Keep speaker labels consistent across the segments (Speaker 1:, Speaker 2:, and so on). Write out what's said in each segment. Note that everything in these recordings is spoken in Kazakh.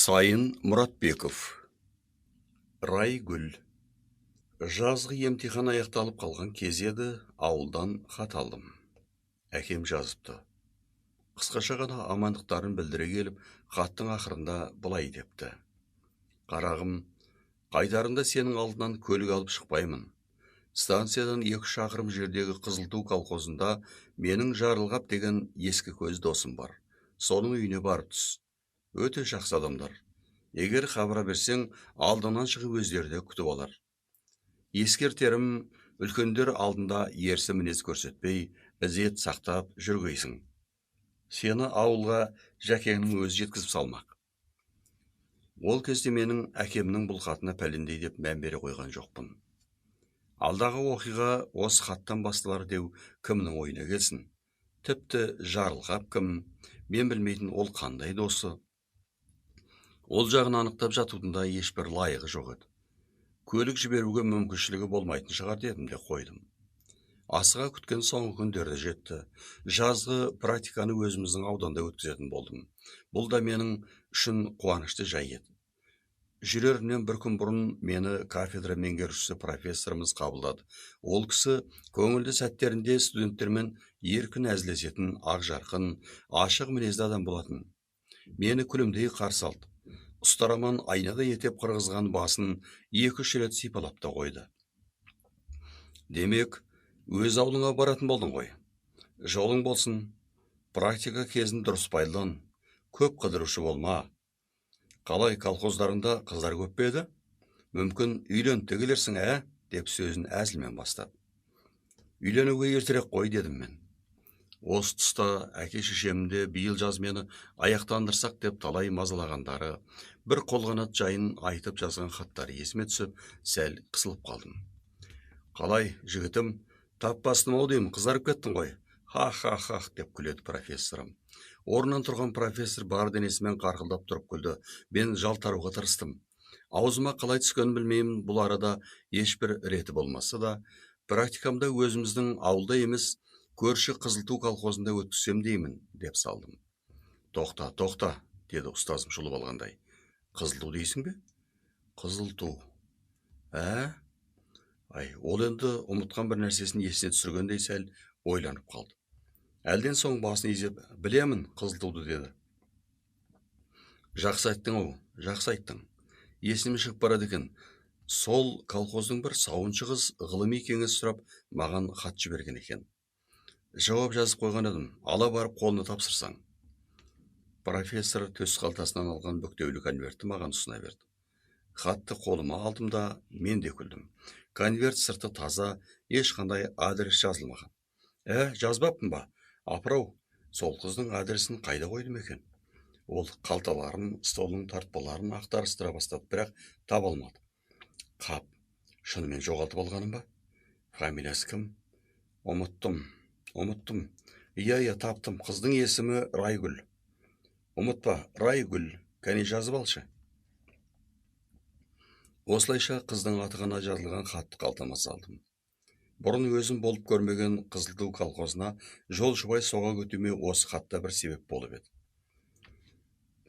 Speaker 1: Сайын Мұратбеков. Райгүл. Жазғы емтихан аяқталып қалған кез еді, ауылдан хат алдым. Әкем жазыпты. Қысқаша ғана амандықтарын білдіре келіп, хаттың ақырында былай депті: Қарағым, қайтарында сенің алдынан көлік алып шықпаймын. Станциядан 2 шақырым жердегі Қызылту колхозында менің Жарылғап деген ескі көз досым бар. Соның үйіне барып түс. Өте жақсы адамдар. Егер хабар берсең, алдынан шығып өздері де күтіп алар. Ескертерім, үлкендер алдында ерсі мінез көрсетпей, ізет сақтап жүргейсің. Сені ауылға жәкеңнің өзі жеткізіп салмақ. Ол кезде менің әкемнің бұл хатына пәлендей деп мән бере қойған жоқпын. Алдағы оқиға осы хаттан басталар деу кімнің ойына келсін. Тіпті Жарылғап кім, мен білмейтін ол қандай досы. Ол жағын анықтап жатудың да ешбір лайығы жоқ еді. Көлік жіберуге мүмкіншілігі болмайтын шығар дедім де қойдым. Асыға күткен соңғы күндерде жетті. Жазғы практиканы өзіміздің ауданда өткізетін болдым. Бұл да менің үшін қуанышты жай еді. Жүрерімнен бір күн бұрын мені кафедра меңгерушісі профессорымыз қабылдады. Ол кісі көңілді сәттерінде студенттермен еркін әзілесетін, ақ жарқын, ашық мінезді адам болатын. Мені күлімдей қарсы алды. Ұстараман айнада етеп қырғызған басын 2-3 рет сипалап та қойды. Демек, өз аулыңа баратын болдың ғой. Жолың болсын, практика кезін дұрыс пайдалан, көп қыдырушы болма. Қалай, колхоздарында қыздар көп пе еді? Мүмкін үйленіп те келерсің, деп сөзін әзілмен бастады. Үйленуге ертерек қой, дедім мен. Осы тұста әке шешемде биыл жаз мені аяқтандырсақ деп талай мазалағандары, бір қолғанат жайын айтып жазған хаттары есіме түсіп, сәл қысылып қалдым. Қалай, жігітім, тап бастым ау деймін, қызарып кеттің ғой. Ха-ха-ха деп күледі профессорым. Орнынан тұрған профессор бар денесімен қарқылдап тұрып күлді. Мен жалтаруға тырыстым. Аузыма қалай түскенін білмеймін, бұл арада ешбір реті болмаса да, практикамда өзіміздің ауылда емес, көрші Қызылту колхозында өткізсем деймін, деп салдым. Тоқта, деді ұстазым жұлып алғандай. Қызылту дейсің бе? Қызылту. Ол енді ұмытқан бір нәрсесін есіне түсіргендей сәл ойланып қалды. Әлден соң басын изеп, білемін Қызылтуды, деді. Жақсы айттың. Есіме шығып барады екен. Сол колхоздың бір сауыншы қыз ғылыми кеңес сұрап маған хат жіберген екен. Жауап жазып қойған едім, ала барып қолына тапсырсаң. Профессор төс қалтасынан алған бүктеулі конвертті маған ұсына берді. Хатты қолыма алдым да, мен де күлдім. Конверт сырты таза, ешқандай адрес жазылмаған. Жазбаппын ба? Апырау, сол қыздың адресін қайда қойдым екен? Ол қалталарын, столының тартпаларын ақтарыстыра бастады, бірақ таба алмады. Қап, шынымен жоғалтып алғаным ба? Фамилиясы кім? Ұмыттым. Иә, таптым. Қыздың есімі Райгүл. Ұмытпа, Райгүл, кәне жазып алшы. Осылайша қыздың аты ғана жазылған хатты қалтама салдым. Бұрын өзім болып көрмеген Қызылту колхозына жолшыбай соға көтуме осы хатта бір себеп болып еді.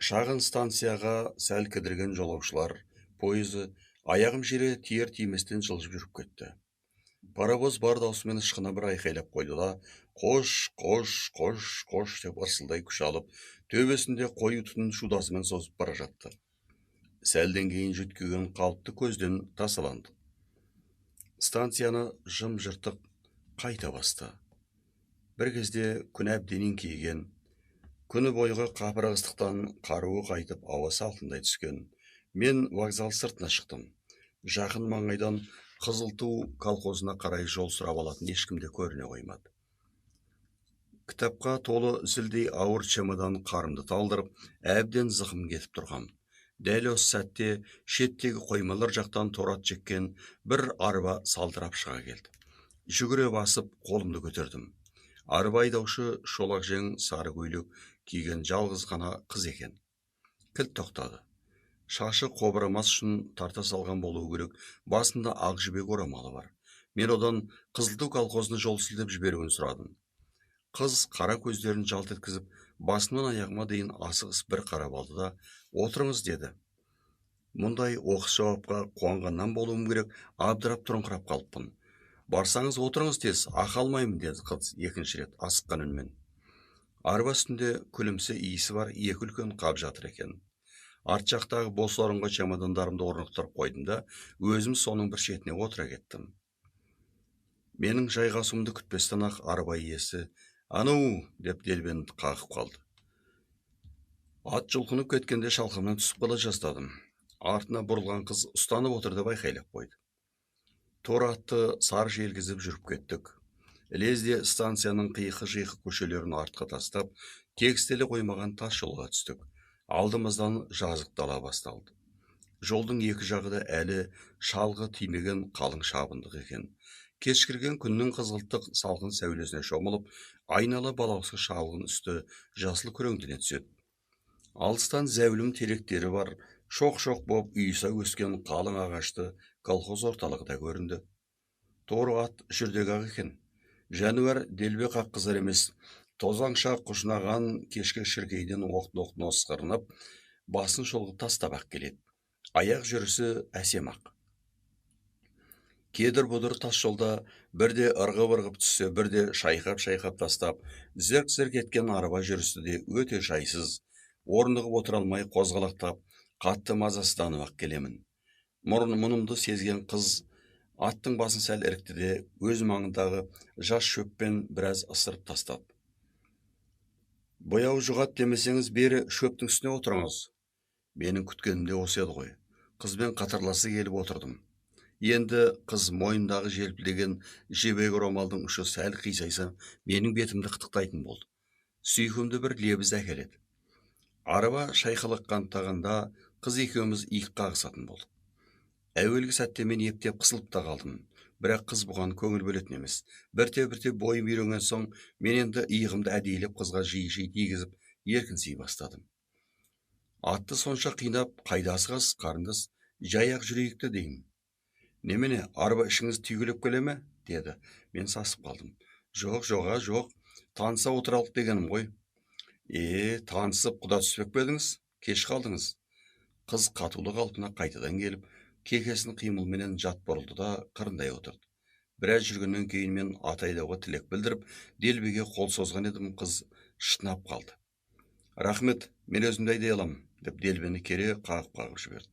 Speaker 1: Шағын станцияға сәл кідірген жолаушылар пойызы аяғым жере тиер-тиместен жылжып жүріп кетті. Паровоз бар даусымен ышқына бір айқайлап қойды да, қош деп ырсылдай күш алып, төбесінде қою түтін шудасымен созып бара жатты. Сәлден кейін жүйткіген қалыпты көзден тасаланды. Станцияны жым-жыртық қайта басты. Бір кезде күн әбден еңкейген, күні бойғы қапырық ыстықтан қаруы қайтып ауа салқындай түскен. Мен вокзал сыртына шықтым. Жақын маңайдан Қызылту колхозына қарай жол сұрап алатын ешкімде көріне қоймады. Кітапқа толы зілдей ауыр чемодан қарымды талдырып, әбден зықым кетіп тұрғам. Дәл осы сәтте шеттегі қоймалар жақтан торат жеккен бір арба салдырап шыға келді. Жүгіре басып қолымды көтердім. Арба айдаушы шолақ жең сары көйлек киген жалғыз ғана қыз екен. Кілт тоқтады. Шашы қобырамас үшін тарта салған болуы керек, басында ақ жібек орамалы бар. Мен одан Қызылту колхозына жол сілтеп жіберуін сұрадым. Қыз қара көздерін жалт еткізіп, Басымнан аяғыма дейін асығыс бір қарап алды да, отырыңыз деді. Мұндай оқыс жауапқа қуанғаннан болуым керек, абдырап тұрыңқырап қалыппын. Барсаңыз отырыңыз тез, ақы алмаймын деді қыз екінші рет асыққан үнмен. Арба үстінде күлімсі иісі бар екі үлкен қап жатыр екен. Арт жақтағы бос орынға чемодандарымды орнықтырып қойдым да, өзім соның бір шетіне отыра кеттім. Менің жайғасуымды күтпестен ақ арба иесі «Ану!» деп делбенді қағып қалды. Ат жұлқынып кеткенде шалқамнан түсіп қала жаздадым. Артына бұрылған қыз ұстанып отыр деп айқайлап қойды. Торы атты сар желгізіп жүріп кеттік. Лезде станцияның қиқы-жиқы көшелерін артқа тастап, тегістеле қоймаған тас жолға түстік. Алдымыздан жазық дала басталды. Жолдың екі жағы да әлі шалғы тимеген қалың шабындық екен. Кешкірген күннің қызғылтық салқын сәулесіне шомылып, айнала балаусы шалғын үсті жасыл күреңдене түседі. Алыстан зәулім теректері бар, шоқ-шоқ боп үйіса өскен қалың ағашты колхоз орталығы да көрінді. Торы ат жүрдек-ақ екен. Жәнуар делбе қаққызар емес, тозаңша құжынаған кешкі шіркейден оқтын-оқтын осқырынып, басын шолғып тастап-ақ келеді. Аяқ жүрісі әсем-ақ. Кедір-бұдыр тас жолда бірде ырғып-ырғып түссе, бірде шайқап-шайқап тастап, зірк-зірк еткен арба жүрісі де өте жайсыз. Орнығып отыра алмай қозғалақтап, қатты мазасызданып-ақ келемін. Мұнымды сезген қыз аттың басын сәл ірікті де, өз маңындағы жас шөппен біраз ысырып тастады. Бояу жұғат демесеңіз, бері шөптің үстіне отырыңыз. Менің күткенімде осы еді ғой. Қызбен қатарласы келіп отырдым. Енді қыз мойындағы желпілдеген жебек орамалдың ұшы сәл қисайса, менің бетімді қытықтайтын болды. Сүйкімді бір лебіз әкеледі. Арaba шайқалақтағанда қыз екеуміз иық қағысатын болдық. Әуелгі сәтте мен ептеп қысылып та қалдым. Бірақ қыз бұған көңіл бөлетін емес. Бірте-бірте бойым үйренген соң, мен енді иығымды әдейілеп қызға жиі-жиі тигізіп, еркінси бастадым. Атты сонша қинап, қайда асығасыз, қарындас, жай-ақ жүрейікті деймін. Немене, арба ішіңіз түйгілеп келе ме? Деді. Мен сасып қалдым. Жоқ, таныса отыралық дегенім ғой. Танысып құда түспек пе едіңіз? Кеш қалдыңыз. Қыз қатулы қалпына қайтадан келіп, кекесін қимылменен жат бұрылды да қырындай отырды. Біраз жүргеннен кейін мен ат айдауға тілек білдіріп, делбеге қол созған едім, қыз шытынап қалды. Рахмет, мен өзімді айдай аламын, деп делбені кере қағып жіберді.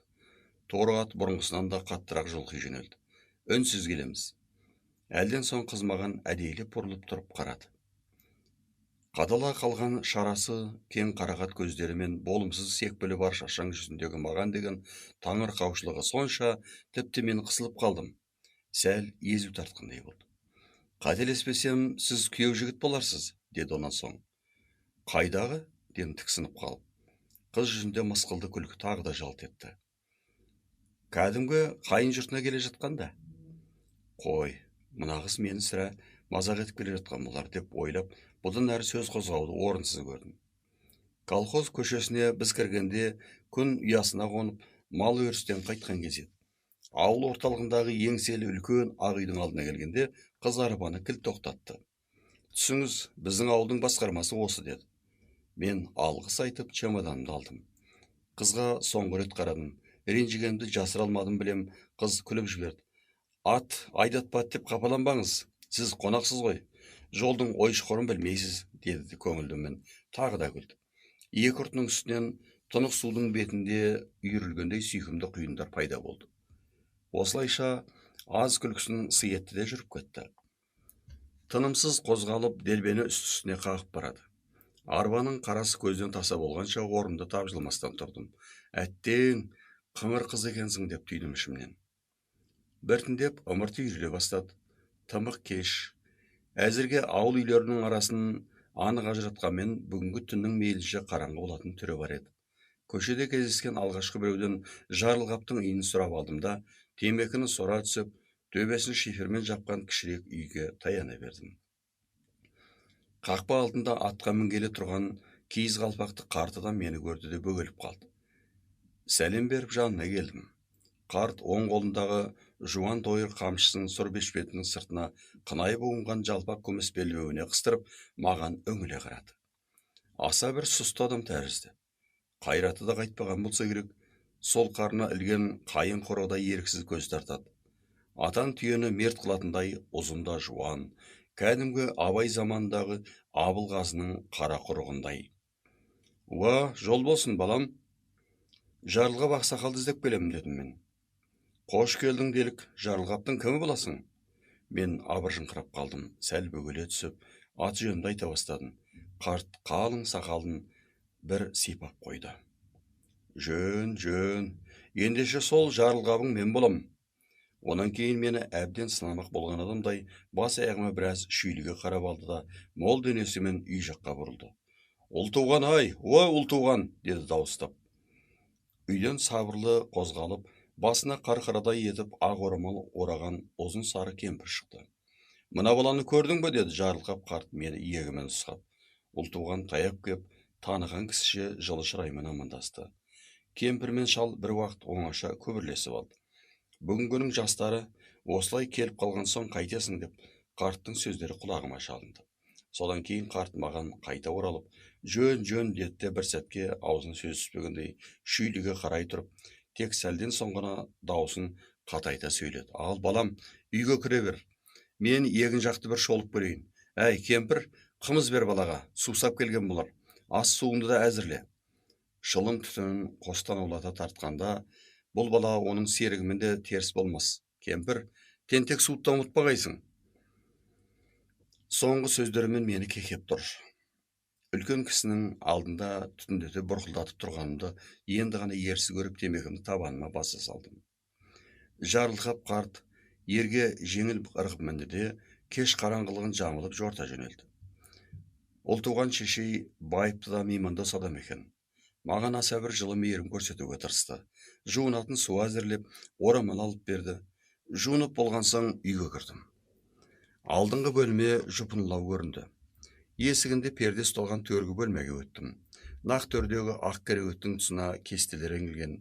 Speaker 1: Торы ат бұрынғысынан да қаттырақ жұлқи жөнелді. Үнсіз келеміз. Әлден соң қыз маған әдейілеп бұрылып тұрып қарады. Қадала қалған шарасы, кең қарақат көздері мен болымсыз секпілі бар шашаң жүзіндегі маған деген таңырқаушылығы сонша, тіпті мен қысылып қалдым. Сәл езу тартқандай болды. Қателеспесем, сіз күйеу жігіт боларсыз, деді онан соң. Қайдағы? Дедім тіксініп қалып. Қыз жүзінде мысқылды күлкі тағы да жалт етті. Кәдімгі қайын жұртына келе жатқанда. Қой, мына қыз мені сірә мазақ етіп келе жатқан болар деп ойлап, бұдан әрі сөз қозғауды орынсыз көрдім. Колхоз көшесіне біз кіргенде күн ұясына қонып, мал өрістен қайтқан кез еді. Ауыл орталығындағы еңселі үлкен ақ үйдің алдына келгенде, қыз арбаны кілт тоқтатты. Түсіңіз, біздің ауылдың басқармасы осы, деді. Мен алғыс айтып чемоданымды алдым. Қызға соңғы рет қарадым. Ренжігенімді жасыра алмадым, білем. Қыз күліп жіберді. Ат айдатпады деп қапаланбаңыз. Сіз қонақсыз ғой. Жолдың ой-шұқырын білмейсіз, деді көңілдімен. Тағы да күлді. Екі ұртының үстінен тұнық судың бетінде үйірілгендей сүйкімді құйындар пайда болды. Осылайша аз күлкісінің сый етті де жүріп кетті. Тынымсыз қозғалып, делбені үсті-үстіне қағып барады. Арбаның қарасы көзден таса болғанша орынды тапжылмастан тұрдым. Әттең, қыңыр қыз екенсің деп түйдім ішімнен. Біртіндеп ымырт үйіріле бастады. Тымық кеш. Әзірге ауыл үйлерінің арасын анық ажыратқанмен, бүгінгі түннің мейлінше қараңғы болатын түрі бар еді. Көшеде кездескен алғашқы біреуден Жарылғаптың үйін сұрап алдым да, темекіні сора түсіп, төбесін шифермен жапқан кішірек үйге таяна бердім. Қақпа алдында атқа мінгелі тұрған киіз қалпақты қарт адам мені көрді де бөгеліп қалды. Сәлем беріп жанына келдім. Қарт оң қолындағы жуан тойыр қамшысын сұр бешпетінің сыртына қынай буынған жалпақ күміс белбеуіне қыстырып, маған үңіле қарады. Аса бір сұсты адам тәрізді. Қайраты да қайтпаған болса керек, сол қарына ілген қайын қорғадай еріксіз көз тартады. Атан түйені мерт қылатындай ұзын да жуан, кәдімгі Абай заманындағы Абылғазының қара құрығындай. Уа, жол болсын, балам. Жарылғап ақсақалды іздеп келемін, дедім мен. Қош келдің делік, Жарылғаптың кімі боласың? Мен абыржыңқырап қалдым, сәл бөгеле түсіп, аты жөнімді айта бастадым. Қарт қалың сақалын бір сипап қойды. Жөн, ендеше сол Жарылғабың мен болам. Онан кейін мені әбден сынамақ болған адамдай бас аяғыма біраз шүйліге қарап алды да, мол денесімен үй жаққа бұрылды. Ұлтуған ай, ой ұлтуған, деді дауыстап. Үйден сабырлы қозғалып, басына қарқарадай етіп ақ орамал ораған ұзын сары кемпір шықты. Мына баланы көрдің бе, деді Жарылғап қарт мені иегімен ұстап. Ұлтуған таяп кеп, таныған кісіше жылы шыраймен амандасты. Кемпір мен шал бір уақыт оңаша күбірлесіп алды. Бүгінгінің жастары осылай келіп қалған соң қайтесің деп, қарттың сөздері құлағыма шалынды. Содан кейін қарт маған қайта оралып, жөн деді де бір сәтке аузын сөз түспегендей шүйліге қарай тұрып, тек сәлден соң ғана даусын қатайта сөйледі. Ал балам, үйге кіре бер. Мен егін жақты бір шолып көрейін. Әй, кемпір, қымыз бер балаға, сусап келген болар. Ас суыңды да әзірле. Шылым түтінін қостан аулата тартқанда, бұл бала оның серігімен де теріс болмас. Кемпір, тентек суытта ұмытпағайсың. Соңғы сөздерімен мені кекеп тұр. Үлкен кісінің алдында түтіндете бұрқылдатып тұрғанымды енді ғана ерсі көріп темекімді табаныма баса салдым. Жарылғап қарт ерге жеңіл ырғып мінді де кеш қараңғылығын жамылып жорта жөнелді. Ұлтуған шешей байыпты да меймандос адам екен. Маған аса бір жылы мейірім көрсетуге тырысты. Жуынатын су әзірлеп, орамал алып берді. Жуынып болған соң үйге кірдім. Алдыңғы бөлме жұпынылау көрінді. Есігінде перде ұсталған төргі бөлмеге өттім. Нақ төрдегі ақ кереуеттің тұсына кестелер еңілген.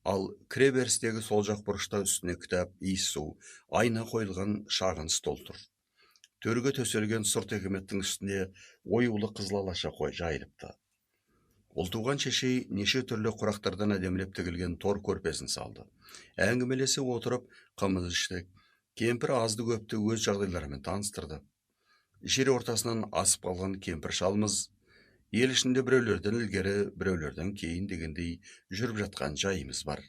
Speaker 1: Ал кіреберістегі сол жақ бұрышта үстіне кітап, иіс су, айна қойылған шағын стол тұр. Төрге төселген сұр текеметтің үстіне оюлы қызыл алаша жайылыпты. Ұлтуған шешей неше түрлі құрақтардан әдемілеп тігілген тор көрпесін салды. Әңгімелесе отырып, қымыз іштік. Кемпір азды көпті өз жағдайларымен таныстырды. Жер ортасынан асып қалған кемпір шалымыз, ел ішінде біреулерден ілгері, біреулерден кейін дегендей жүріп жатқан жайымыз бар.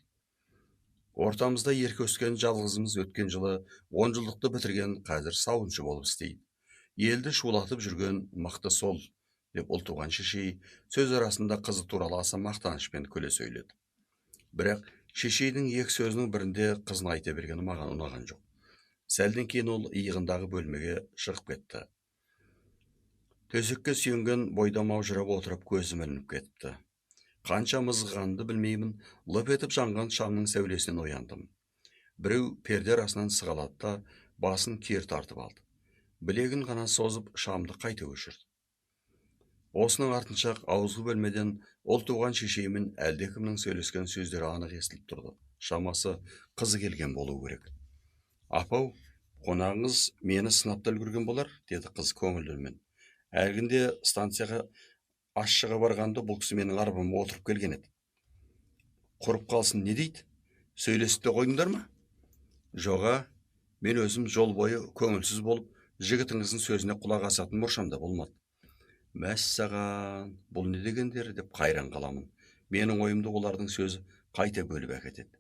Speaker 1: Ортамызда ерке өскен жалғызымыз өткен жылы 10 жылдықты бітірген, қазір сауыншы болып істейді. Елді шулатып жүрген мықты сол, деп ұлтуған шешей сөз арасында қызы туралы аса мақтанышпен күле сөйледі. Бірақ шешейдің екі сөзінің бірінде қызын айта бергені маған ұнаған жоқ. Сәлден кейін ол иығындағы бөлмеге шығып кетті. Төсекке сүйенген бойда маужырап отырып көзім ілініп кетіпті. Қанша мызғанды білмеймін, лып етіп жанған шамның сәулесінен ояндым. Біреу перде арасынан сығалады да басын кер тартып алды. Білегін ғана созып шамды қайта өшірді. Осының артынша ауызғы бөлмеден ұлтуған шешеймен әлдекімнің сөйлескен сөздері анық естіліп тұрды. Шамасы қызы келген болу керек. Апау, қонағыңыз мені сынапта үлгерген болар, деді қыз көңілді үнмен. Әлгінде станцияға ашшыға барғанда бұл кісі менің арбама отырып келген еді. Құрып қалсын не дейді? Сөйлесіп те қойдыңдар ма? Жоға, мен өзім жол бойы көңілсіз болып, жігітіңіздің сөзіне құлақ асатын мұршамда болмады. Мәссаған, бұл не дегендері деп қайран қаламын. Менің ойымды олардың сөзі қайта бөліп әкетеді.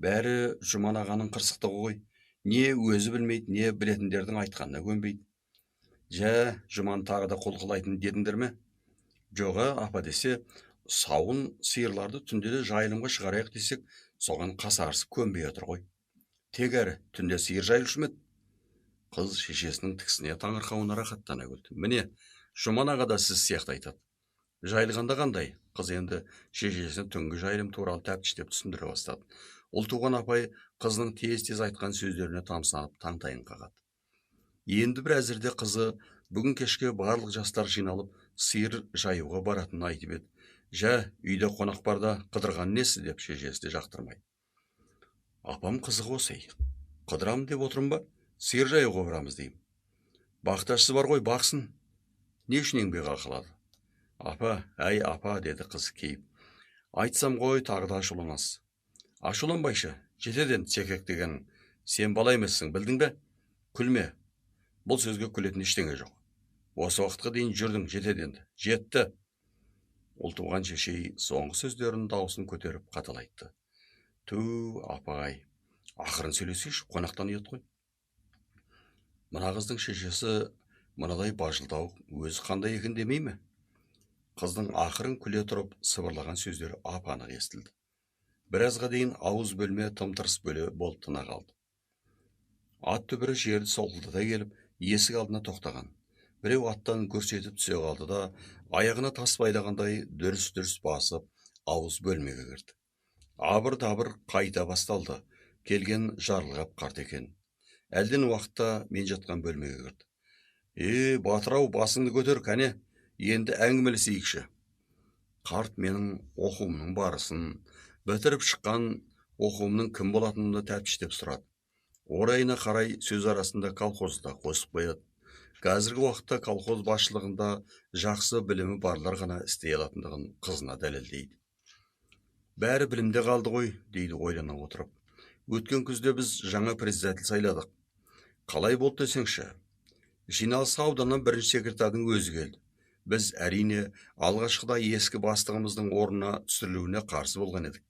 Speaker 1: Бәрі Жұман ағаның қырсықтығы ғой. Не өзі білмейді, не білетіндердің айтқанына көнбейді. Жә, Жұман тағы да құлқылайтын дедіңдер ме? Жоға, апа десе, сауын сиырларды түнде де жайылымға шығарайық десек, соған қасарысып көнбей отыр ғой. Тек әрі, түнде сиыр жайылушы ма еді? Қыз шешесінің тікісіне таңырқауына рахаттана күлді. Міне, Жұман аға да сіз сияқты айтады. Жайылғанда қандай? Қыз енді шешесіне түнгі жайылым туралы тәптіштеп түсіндіре бастады. Ұлтуған апай қызының тез-тез айтқан сөздеріне тамсанып таңтайын қағады. Енді бір әзірде қызы бүгін кешке барлық жастар жиналып сиыр жаюға баратынын айтып еді. Жә, үйде қонақ барда қыдырған несі деп шешесі де жақтырмайды. Апам қызық осы. Қыдырам деп отырым ба? Сиыр жаюға барамыз деймін. Бақташысы бар ғой, бақсын. Не үшін еңбек ақылады? Апа, әй апа, деді қыз кейіп. Айтсам ғой, тағы да ашуланасыз. Ашуланбайшы, жетеді енді секек деген. Сен бала емессің, білдің бе? Күлме. Бұл сөзге күлетін ештеңе жоқ. Осы уақытқа дейін жүрдің, жетеді енді. Жетті. Ұлтуған шешей соңғы сөздерін дауысын көтеріп қатал айтты. Ту, апай, ақырын сөйлесейші, қонақтан ұят қой. Мына қыздың шешесі мынадай бажылдау өзі қандай екен демей ме? Қыздың ақырын күле тұрып сыбырлаған сөздері ап-анық естілді. Біразға дейін ауыз бөлме тым-тырыс бөле болып тына қалды. Ат дүбірі жерді солқылдата келіп, есік алдына тоқтаған. Біреу аттан гүрс етіп түсе қалды да, аяғына тас байлағандай дүрс-дүрс басып, ауыз бөлмеге кірді. Абыр-дабыр қайта басталды. Келген Жарылғап қарт екен. Әлден уақытта мен жатқан бөлмеге кірді. Батыр-ау, басыңды көтер, кәне, енді әңгімелесейікші. Қарт менің оқуымның барысын, бітіріп шыққан оқуымның кім болатынымды тәптіштеп сұрады. Орайына қарай сөз арасында колхозда қосып қояды. Қазіргі уақытта колхоз басшылығында жақсы білімі барлар ғана істей алатындығын қызына дәлелдейді. Бәрі білімде қалды ғой, дейді ойлана отырып. Өткен күзде біз жаңа председатель сайладық. Қалай болды десеңші? Жиналысқа ауданнан бірінші секретардың өзі келді. Біз әрине алғашқыда ескі бастығымыздың орнына түсірілуіне қарсы болған едік.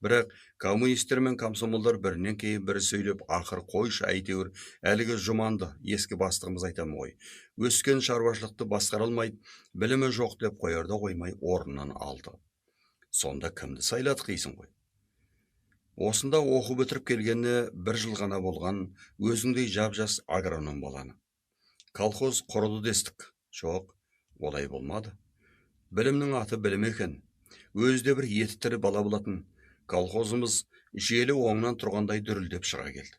Speaker 1: Бірақ коммунистер мен комсомолдар бірінен кейін бірі сөйлеп, ақыр қойшы, әйтеуір әлгі Жұманды, ескі бастығымыз айтамын ғой, өскен шаруашылықты басқара алмайды, білімі жоқ деп қоярда қоймай орнынан алды. Сонда кімді сайладық дейсің ғой? Осында оқу бітіріп келгеніне бір жыл ғана болған өзіңдей жап-жас агроном баланы. Колхоз құрылды дестік. Жоқ, олай болмады. Білімнің аты білім екен. Өзде бір еті тірі бала болатын. Колхозымыз желі оңынан тұрғандай дүрілдеп шыға келді.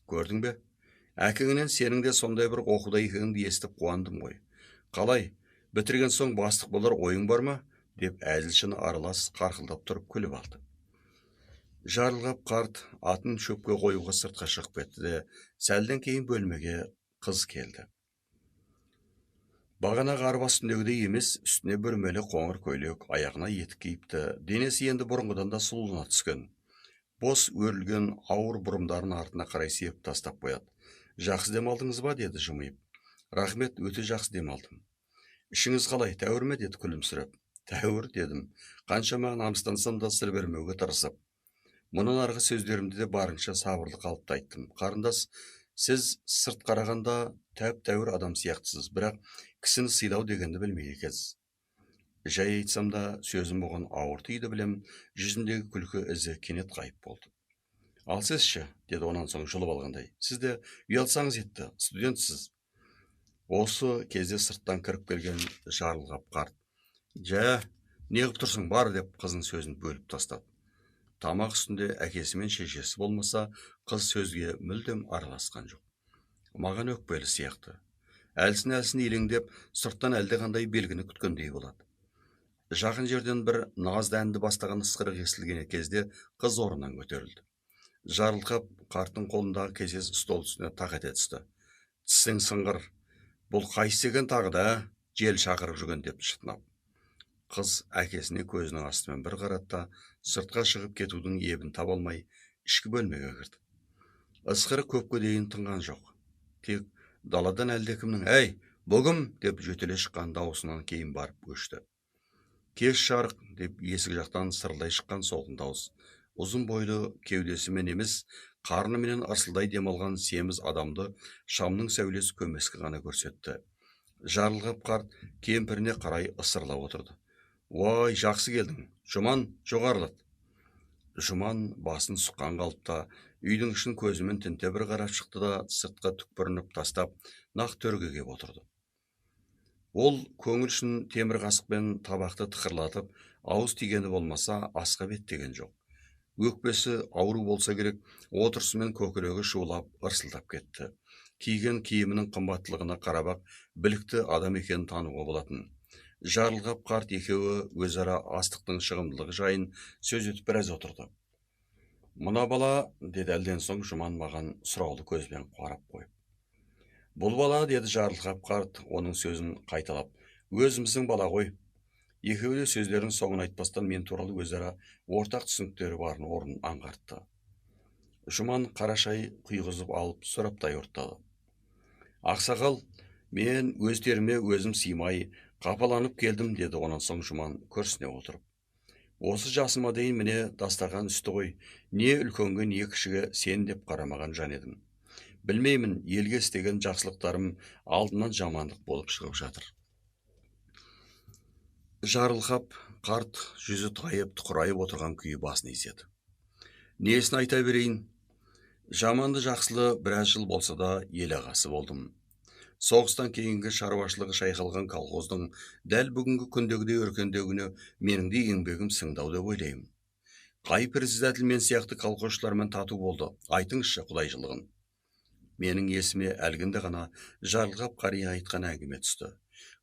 Speaker 1: Көрдің бе? Әкеңнен сенің де сондай бір оқуда екеніңді естіп қуандым ғой. Қалай, бітірген соң бастық болар ойың бар ма? Деп әзілшіні аралас қарқылдап тұрып күліп алды. Жарылғап қарт атын шөпке қоюға сыртқа шығып кетті де, сәлден кейін бөлмеге қыз келді. Бағана арба үстіндегідей емес, үстіне бүрмелі қоңыр көйлек, аяғына етік киіпті, денесі енді бұрынғыдан да сұлуына түскен. Бос өрілген ауыр бұрымдарын артына қарай сеп тастап қояды. Жақсы демалдыңыз ба, деді жымиып. Рахмет, өте жақсы демалдым. Ішіңіз қалай, тәуір ме, деді күлімсіреп. Тәуір, дедім, қаншама намыстансам да сыр бермеуге тырысып. Мұнан арғы сөздерімді де барынша сабырлы қалыпта айттым. Қарындас, сіз сырт қарағанда тәп-тәуір адам сияқтысыз, бірақ кісіні сыйлау дегенді білмейді екенсіз. Жай айтсам да сөзім оған ауыр тиді білем, жүзіндегі күлкі ізі кенет ғайып болды. Ал сізші, деді онан соң жұлып алғандай. Сіз де ұялсаңыз етті, студентсіз. Осы кезде сырттан кіріп келген Жарылғап қарт. Жә, неғып тұрсың, бар, деп қызың сөзін бөліп тастады. Тамақ үстінде әкесі мен шешесі болмаса, қыз сөзге мүлдем араласқан жоқ. Маған өкпелі сияқты. Әлсін-әлсін елеңдеп, сырттан әлдеқандай белгіні күткендей болады. Жақын жерден бір назды әнді бастаған ысқырық естілген кезде қыз орнынан көтерілді. Жарылғап қарттың қолындағы кесесі стол үстіне тақ ете түсті. Тісің сыңғыр, бұл қайсы екен тағы да, жел шақырып жүрген, деп шытынап. Қыз әкесіне көзінің астымен бір қаратта, сыртқа шығып кетудің ебін таба алмай, ішкі бөлмеге кірді. Ысқырық көпке дейін тынған жоқ. Тек даладан әлдекімнің «Әй, бұгым!» деп жөтеле шыққан дауысынан кейін барып өшті. Кеш жарық, деп есік жақтан сырылдай шыққан солғын дауыс. Ұзын бойлы кеудесімен емес, қарныменен ырсылдай демалған семіз адамды шамның сәулесі көмескі ғана көрсетті. Жарылғап қарт кемпіріне қарай ысырлап отырды. Ой, жақсы келдің. Жұман, жоғарылат. Жұман басын сұққан қалыпта үйдің ішін көзімен тінте бір қарап шықты да сыртқа түкпірініп тастап, нақ төрге кеп отырды. Ол көңіл үшін темір қасықпен табақты тықырлатып, ауыз тигені болмаса асқа беттеген жоқ. Өкпесі ауру болса керек, отырысымен көкірегі шулап, ырсылдап кетті. Киген киімінің қымбаттылығына қарап-ақ білікті адам екенін тануға болатын. Жарылғап қарт екеуі өзара астықтың шығымдылығы жайын сөз етіп біраз отырды. Мұна бала, деді әлден соң Жұман маған сұраулы көзбен қарап қойып. Бұл бала, деді Жарылғап қарт оның сөзін қайталап, өзіміздің бала ғой. Екеуі де сөздерінің соңын айтпастан мен туралы өзара ортақ түсініктері барын орнын аңғартты. Жұман қарашай құйғызып алып сұраптай ұрттады. Ақсақал, мен өз теріме өзім сыймай, қапаланып келдім, деді. Онан соң Жұман күрсіне отырып. Осы жасыма дейін міне дастархан үсті ғой, не үлкенге не кішіге сен деп қарамаған жан едім. Білмеймін, елге істеген жақсылықтарым алдынан жамандық болып шығып жатыр. Жарылқап, қарт жүзі тайып, тұқырайып отырған күйі басын изеді. Несін айта берейін? Жаманды жақсылы біраз жыл болса да ел ағасы болдым. Соғыстан кейінгі шаруашылығы шайқалған колхоздың дәл бүгінгі күндегідей өркендеуіне менің де еңбегім сіңді деп ойлаймын. Қай председатель мен сияқты колхозшылармен тату болды? Айтыңызшы құдайшылығын. Менің есіме әлгінде ғана Жарылғап қария айтқан әңгіме түсті.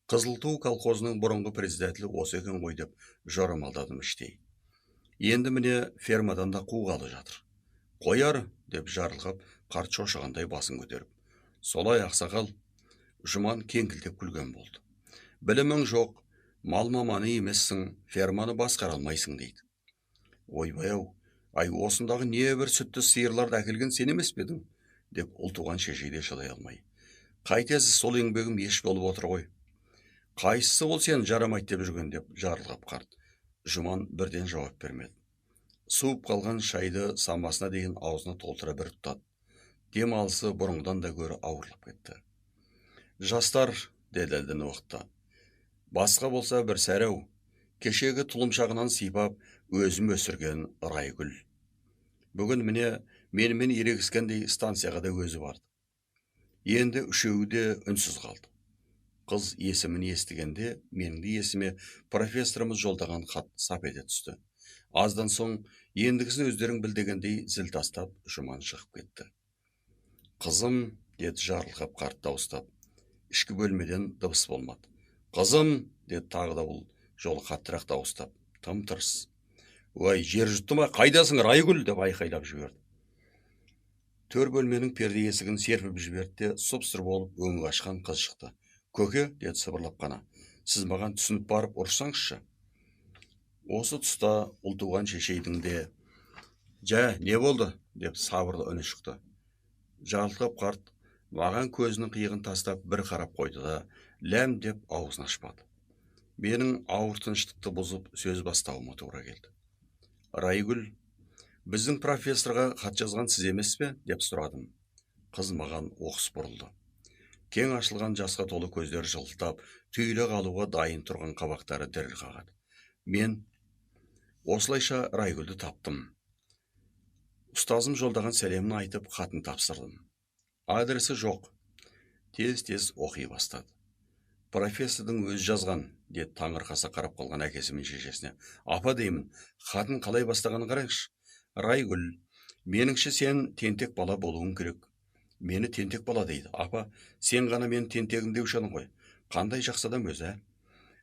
Speaker 1: Қызылту колхозының бұрынғы председателі осы екен ғой деп жорамалдадым іштей. Енді міне фермадан да қуғалы жатыр. Қояр, деп Жарылғап қарт шошығандай басын көтеріп. Солай ақсақал. Жұман кеңкілдеп күлген болды. Білімің жоқ, мал маманы емессің, ферманы басқара алмайсың, дейді. Ойбай-ау, ай осындағы небір сүтті сиырларды әкелген сен емес пе едің? Деп ұлтуған шешей де шыдай алмай. Қайтесіз, сол еңбегім еш болып отыр ғой. Қайсысы ол сен жарамайды деп жүрген, деп Жарылғап қарт. Жұман бірден жауап бермеді. Суып қалған шайды самасына дейін аузына толтыра бір тұтады. Дем алысы бұрынғыдан да гөрі ауырлап кетті. Жастар, деді әлден уақытта. Басқа болса бір сәрәу, кешегі тұлымшағынан сипап, өзім өсірген Райгүл. Бүгін міне менімен ерегіскендей станцияға да өзі барды. Енді үшеуі де үнсіз қалды. Қыз есімін естігенде, менің де есіме профессорымыз жолдаған хат сап ете түсті. Аздан соң, ендігісін өздерің білдегендей зіл тастап, Жұман шығып кетті. Қызым, деді Жарылқап қарт дауыстап. Ішкі бөлмеден дыбыс болмады. Қызым, деді тағы да бұл жолы қаттырақ дауыстап. Тым-тырыс. Ой, жер жұтты ма, қайдасың, Райгүл, деп айқайлап жіберді. Төр бөлменің перде есігін серпіп жіберді де, сұп-сұр болып өңі ашқан қыз шықты. Көке, деді сыбырлап қана. Сіз маған түсініп барып ұрсаңызшы. Осы тұста ұлтуған шешейдің де, жә, не болды, деп сабырлы үні шықты. Жарылқап қарт маған көзінің қиығын тастап бір қарап қойды да, ләм деп аузын ашпады. Менің ауыр тыныштықты бұзып сөз бастауыма тура келді. Райгүл, біздің профессорға хат жазған сіз емес пе, деп сұрадым. Қыз маған оқыс бұрылды. Кең ашылған жасқа толы көздері жылтылдап, түйіле қалуға дайын тұрған қабақтары діріл қағады. Мен осылайша Райгүлді таптым. Ұстазым жолдаған сәлемін айтып, хатын тапсырдым. Адресі жоқ. Тез-тез оқи бастады. Профессордың өзі жазған, деді таңырқаса қарап қалған әкесі мен шешесіне. Апа деймін, хатын қалай бастағанын қараңызшы. Райгүл, меніңше сен тентек бала болуың керек. Мені тентек бала дейді. Апа, сен ғана мен тентегім деуші едің ғой. Қандай жақсы адам өзі,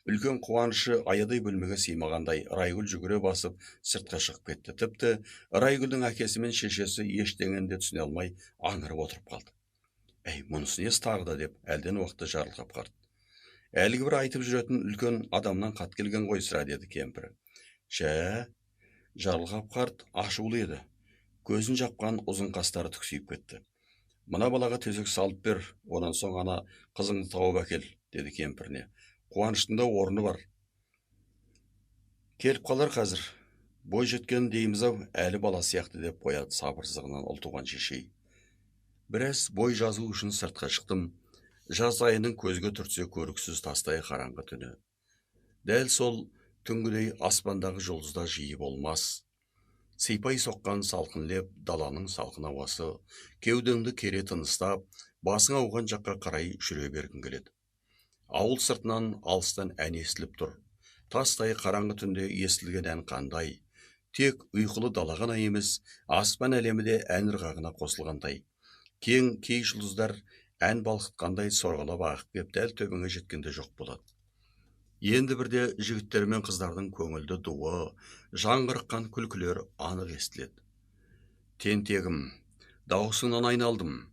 Speaker 1: Үлкен қуанышы аядай бөлмеге сыймағандай Райгүл жүгіре басып сыртқа шығып кетті. Тіпті Райгүлдің әкесі мен шешесі ештеңені де түсіне алмай аңырып отырып қалды. Әй, мұнысы несі тағы да, деп әлден уақытта Жарылқап қарт. Әлгі бір айтып жүретін үлкен адамнан хат келген ғой сірә, деді кемпірі. Жә, Жарылқап қарт ашулы еді. Көзін жапқан ұзын қастары түксиіп кетті. Мына балаға төсек салып бер, онан соң ана қызыңды тауып әкел, деді кемпіріне. Қуаныштың орны бар. Келіп қалар қазір. Бой жеткен дейміз-ау, әлі бала сияқты, деп қояды сабырсыздығынан ұлтуған шешей. Біраз бой жазу үшін сыртқа шықтым. Жаз айының көзге түртсе көріксіз тастай қараңғы түні. Дәл сол түнгідей аспандағы жұлдызда жиі болмас. Сыйпай соққан салқын леп, даланың салқын ауасы, кеудеңді кере тыныстап, басың ауған жаққа қарай жүре бергің келеді. Ауыл сыртынан алыстан ән естіліп тұр. Тастай қараңғы түнде естілген ән қандай. Тек ұйқылы дала ғана емес, аспан әлемі де ән ырғағына қосылғандай. Кең кей жұлдыздар ән балқытқандай сорғалап ағып кеп дәл төбеңе жеткенде жоқ болады. Енді бірде жігіттер мен қыздардың көңілді дуы, жаңғырыққан күлкілер анық естіледі. Тентегім, даусыңнан айналдым.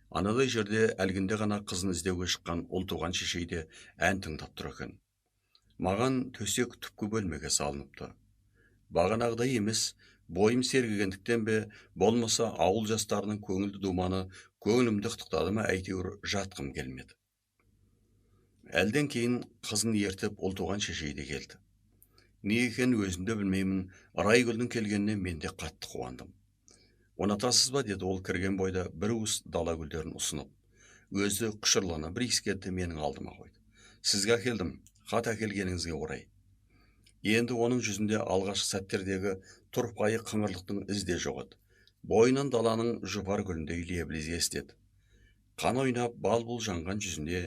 Speaker 1: Анадай жерде әлгінде ғана қызын іздеуге шыққан ұлтуған шешейде ән тыңдап тұр екен. Маған төсек түпкі бөлмеге салыныпты. Бағанағыдай емес, бойым сергігендіктен бе, болмаса ауыл жастарының көңілді думаны көңілімді қытықтады ма, әйтеуір жатқым келмеді. Әлден кейін қызын ертіп ұл туған шешей де келді. Не екенін өзім де білмеймін, Райгүлдің келгеніне мен де қатты қуандым. Ұнатасыз ба, деді ол кірген бойда бір уыс дала гүлдерін ұсынып. Өзі құшырлана бір иіскетті, менің алдыма қойды. Сізге әкелдім, хат әкелгеніңізге орай. Енді оның жүзінде алғашқы сәттердегі тұрпайы қыңырлықтың ізде жоқ еді. Бойынан даланың жұпар гүліндей лебіз естеді. Қан ойнап, бал-бұл жанған жүзіне,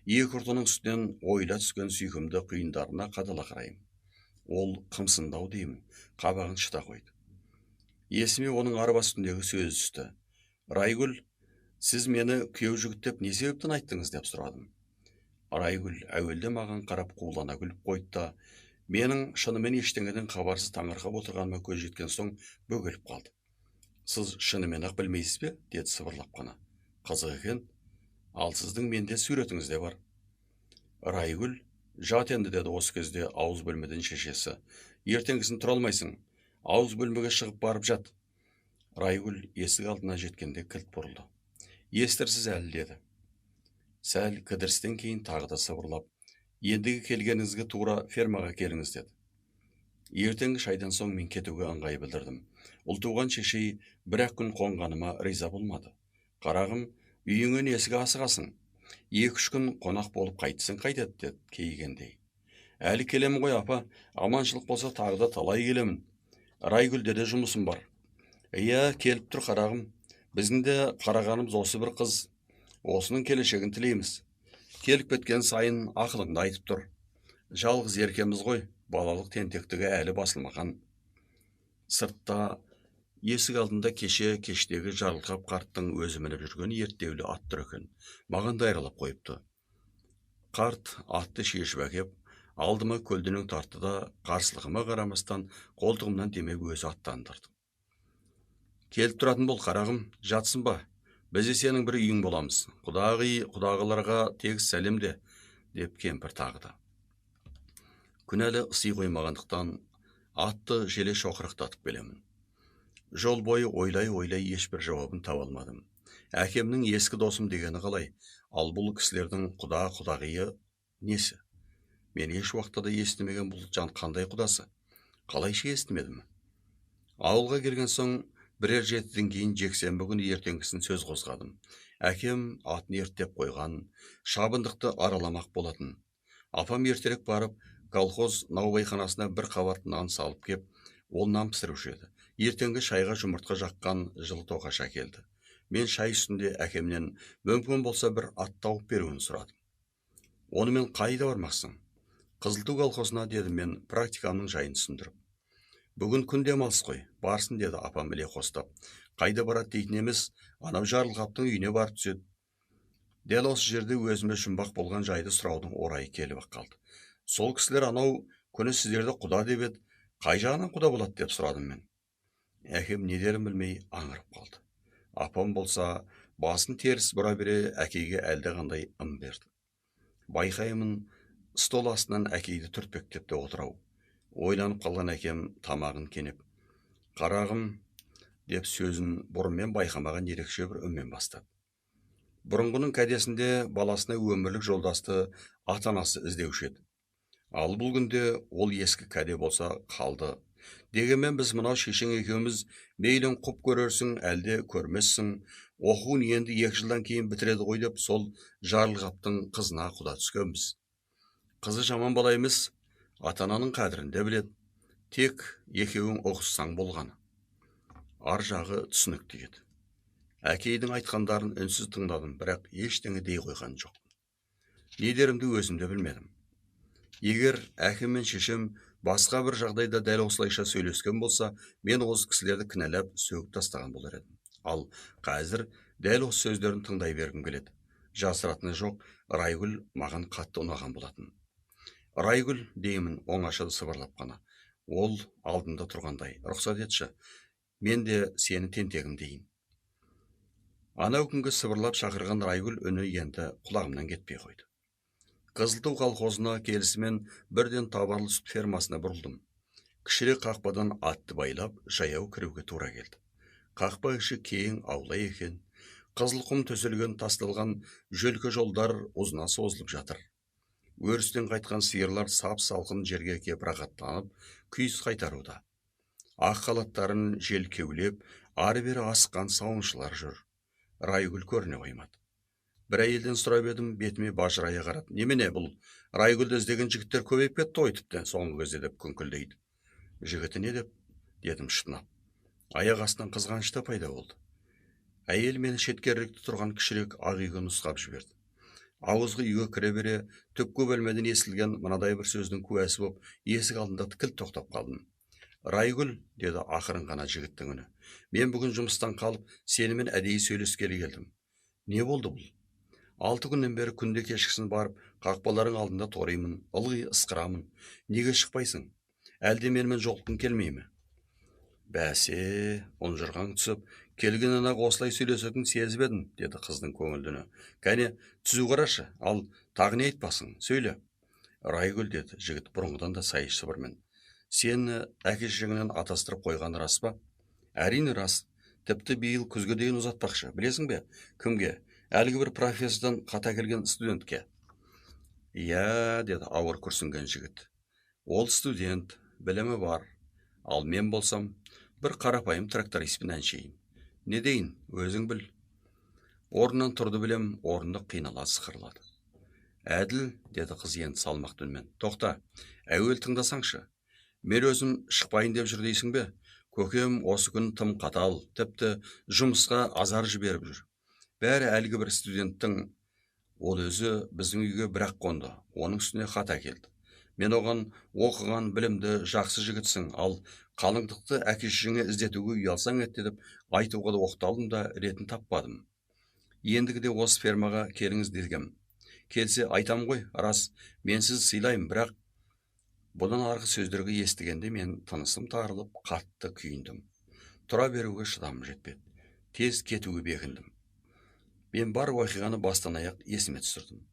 Speaker 1: екі ұртының үстінен ойла түскен сүйкімді құйындарына қадала қараймын. Ол қымсындау деймін, қабағын шыта қойды. Есіме оның арба үстіндегі сөзі түсті. Райгүл, сіз мені күйеу жігіт деп не себептен айттыңыз, деп сұрадым. Райгүл әуелде маған қарап қулана күліп қойды да, менің шынымен ештеңеден хабарсыз таңырқап отырғаныма көз жеткен соң бөгеліп қалды. Сіз шынымен-ақ білмейсіз бе, деді сыбырлап қана. Қызық екен, ал сіздің менде суретіңіз де бар. Райгүл, жат енді, деді осы кезде ауыз бөлмеден шешесі. Ертеңгісін тұра алмайсың, ауыз бөлмеге шығып барып жат. Райгүл есік алдына жеткенде кілт бұрылды. Естірсіз әлі, деді. Сәл кідірістен кейін тағы да сыбырлап, ендігі келгеніңізге тура фермаға келіңіз, деді. Ертеңгі шайдан соң мен кетуге ыңғай білдірдім. Ұл туған шешей бір-ақ күн қонғаныма риза болмады. Қарағым, үйіңе несіге асығасың? 2-3 күн қонақ болып қайтсың қайтеді, деді кейігендей. Әлі келемін ғой, апа, аманшылық болса тағы да талай келемін. Райгүлде де жұмысым бар. Иә, келіп тұр қарағым. Біздің де қарағанымыз осы бір қыз. Осының келешегін тілейміз. Келіп кеткен сайын ақылыңды айтып тұр. Жалғыз еркеміз ғой, балалық тентектігі әлі басылмаған. Сыртта есік алдында кештегі жарылқап қарттың өзі мініп жүрген ерттеулі ат тұр екен. Маған дайралап қойыпты. Қарт атты шешіп әкеп, алдыма көлденең тартты да, қарсылығыма қарамастан қолтығымнан демеп өзі аттандырды. Келіп тұратын бол, қарағым, жатсын ба? Біз сенің бір үйің боламыз. Құдағыларға тегіс сәлем де, деп кемпір тағды. Күн әлі ысы қоймағандықтан атты желе шоқырақтатып келемін. Жол бойы ойлай ешбір жауабын таба алмадым. Әкемнің ескі досым дегені қалай, ал бұл кісілердің құдағиы несі? Мен еш уақытта да естімеген бұл жан қандай құдасы? Қалайша естімедім? Ауылға келген соң бірер жетіден кейін жексенбі күні ертеңгісін сөз қозғадым. Әкем атын ерттеп қойған, шабындықты араламақ болатын. Апам ертерек барып, колхоз наубайханасына бір қабат нан салып кеп, ол нан пісіруші еді. Ертеңгі шайға жұмыртқа жаққан жылы тоқаш әкелді. Мен шай үстінде әкемнен мүмкін болса бір ат тауып беруін сұрадым. Онымен қайда бармақсың? Қызылту колхозына, деді мен практикамның жайын түсіндіріп. Бүгін күн демалыс қой, барсын, деді апам іле қостап. Қайда барады дейтін емес, анау Жарылғаптың үйіне барып түседі. Дәл осы жерде өзіме жұмбақ болған жайды сұраудың орайы келіп қалды. Сол кісілер анау күні сіздерді құда деп еді, қай жағынан құда болады, деп сұрадым мен. Әкем не дерін білмей аңырып қалды. Апам болса басын теріс бұра бере әкеге әлде қандай ым берді. Байқаймын, стол астынан әкейді түртпектеп те отырау. Ойланып қалған әкем тамағын кенеп, қарағым, деп сөзін бұрынмен байқамаған ерекше бір үнмен бастады. Бұрынғының кәдесінде баласына өмірлік жолдасты ата-анасы іздеуші еді. Ал бұл күнде ол ескі кәде болса қалды. Дегенмен біз мынау шешең екеуміз мейлің құп көрерсің, әлде көрмессің, оқуын енді 2 жылдан кейін бітіреді ғой деп, сол Жарылғаптың қызына құда түскенбіз. Қызы жаман бала емес, ата-ананың қадірінде біледі, тек екеуің ұғыссаң болғаны. Ар жағы түсінікті еді. Әкейдің айтқандарын үнсіз тыңдадым, бірақ ештеңе дей қойған жоқ. Не дерімді өзімде білмедім. Егер әкем мен шешем басқа бір жағдайда дәл осылайша сөйлескен болса, мен осы кісілерді кінәлап сөгіп тастаған болар едім. Ал қазір дәл осы сөздерін тыңдай бергім келеді. Жасыратыны жоқ, Райгүл маған қатты ұнаған болатын. Райгүл, деймін оңаша сыбырлап қана. Ол алдында тұрғандай. Рұқсат етші, мен де сені тентегім дейін. Анау күнгі сыбырлап шақырған Райгүл үні енді құлағымнан кетпей қойды. Қызылту колхозына келісімен бірден табарлы сүт фермасына бұрылдым. Кішірек қақпадан атты байлап, жаяу кіруге тура келді. Қақпа іші кең аула екен. Қызылқұм төселген тасталған жөлкі жолдар ұзына созылып жатыр. Өрістен қайтқан сиырлар сап-салқын жерге кеп рахаттанып, күйіс қайтаруда. Ақ халаттарын жел кеулеп, ары-бері асыққан сауыншылар жүр. Райгүл көріне қоймады. Бір әйелден сұрап едім, бетіме бажырая қарап, немене бұл? Райгүлді іздеген жігіттер көбейіп кетті ғой тіпті соңғы кезде деп күңкілдейді. Жігіті не деп? Дедім шытынап. Аяқ астынан қызғаныш та пайда болды. Әйел мені шеткеріректе тұрған кішірек ақ үйге нұсқап жіберді. Ауызғы үйге кіре бере, түпкі бөлмеден естілген мынадай бір сөздің куәсі боп, есік алдында кілт тоқтап қалдым. Райгүл, деді ақырын ғана жігіттің үні. Мен бүгін жұмыстан қалып, сенімен әдейі сөйлескелі келдім. Не болды бұл? 6 күннен бері күнде кешкісін барып, қақпаларың алдында торимын, ылғи ысқырамын. Неге шықпайсың? Әлде менімен жолыққың келмей ме? Бәсе, ұнжырған түсіп, келгеннен ақ осылай сөйлесетінін сезіп едім, деді қыздың көңілдіні. Кәне, түзу қарашы, ал тағы не айтпасың, сөйле. Райгүл, деді жігіт бұрынғыдан да сайыш сыбырмен. Сен әке-шешеңнен атастырып қойғаны рас па? Әрине рас. Тіпті биыл күзге дейін ұзатпақшы, білесің бе? Кімге? Әлгі бір профессордан хат әкелген студентке. Иә, деді ауыр күрсінген жігіт. Ол студент, білімі бар. Ал мен болсам, бір қарапайым трактористпен әншейін. Не дейін, өзің біл. Орнынан тұрды білем, орындық қинала сықырлады. Әділ, деді қыз енді салмақты үнмен. Тоқта, әуел тыңдасаңшы. Мен өзім шықпайын деп жүр дейсің бе? Көкем осы күн тым қатал, тіпті жұмысқа азар жіберіп жүр. Бәрі әлгі бір студенттің, ол өзі біздің үйге бірақ қонды, оның үстіне хат әкелді. Мен оған оқыған білімді жақсы жігітсің, ал қалыңдықты әке-шешеңе іздетуге ұялсаң етті деп айтуға да оқталдым да ретін таппадым. Ендігіде осы фермаға келіңіз дегем. Келсе айтам ғой, рас, мен сізді сыйлаймын, бірақ бұдан арғы сөздерге естігенде мен тынысым тарылып, қатты күйіндім. Тұра беруге шыдамым жетпеді. Тез кетуге бекіндім. Мен бар уақиғаны бастан аяқ есіме түсірдім.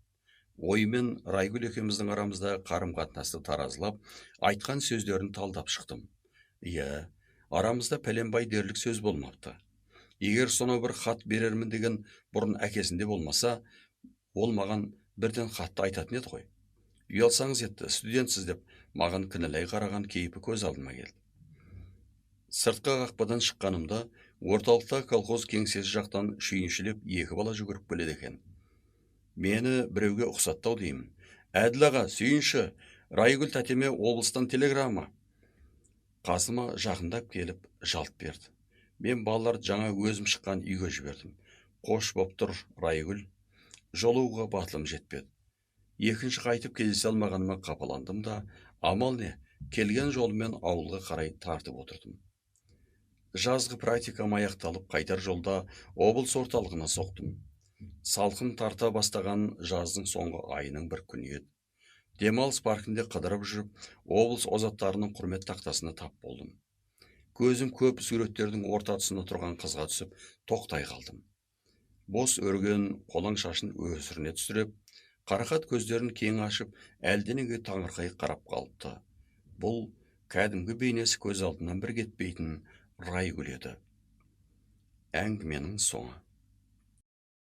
Speaker 1: Оймен Райгүл екеуміздің арамызда қарым-қатынасты таразылап, айтқан сөздерін талдап шықтым. Иә, арамызда пәленбай дерлік сөз болмапты. Егер сонау бір хат берермін деген бұрын әкесінде болмаса, ол маған бірден хатты айтатын еді ғой. Ұялсаңыз етті, студентсіз деп, маған кінәлай қараған кейпі көз алдыма келді. Сыртқа қақпадан шыққанымда, орталықта колхоз кеңсесі жақтан шүйіншілеп екі бала жүгіріп келеді екен. Мені біреуге ұқсаттау деймін. Әділ аға, сүйінші, Райгүл тәтеме облыстан телеграмма. Қасыма жақындап келіп, жалт берді. Мен балаларды жаңа өзім шыққан үйге жібердім. Қош боп тұр, Райгүл. Жолуға батылым жетпеді. Екінші қайтып кездесе алмағаныма қапаландым да, амал не, келген жолымен ауылға қарай тартып отырдым. Жазғы практикам аяқталып, қайтар жолда облыс орталығына соқтым. Салқын тарта бастаған жаздың соңғы айының бір күні еді. Демалыс паркінде қыдырып жүріп, облыс озаттарының құрмет тақтасына тап болдым. Көзім көп суреттердің орта тұсында тұрған қызға түсіп, тоқтай қалдым. Бос өрген қолаң шашын өсіріне түсіріп, қарақат көздерін кең ашып, әлденеге таңырқай қарап қалыпты. Бұл кәдімгі бейнесі көз алдынан бір кетпейтін Райгүл еді. Әңгіменің соңы.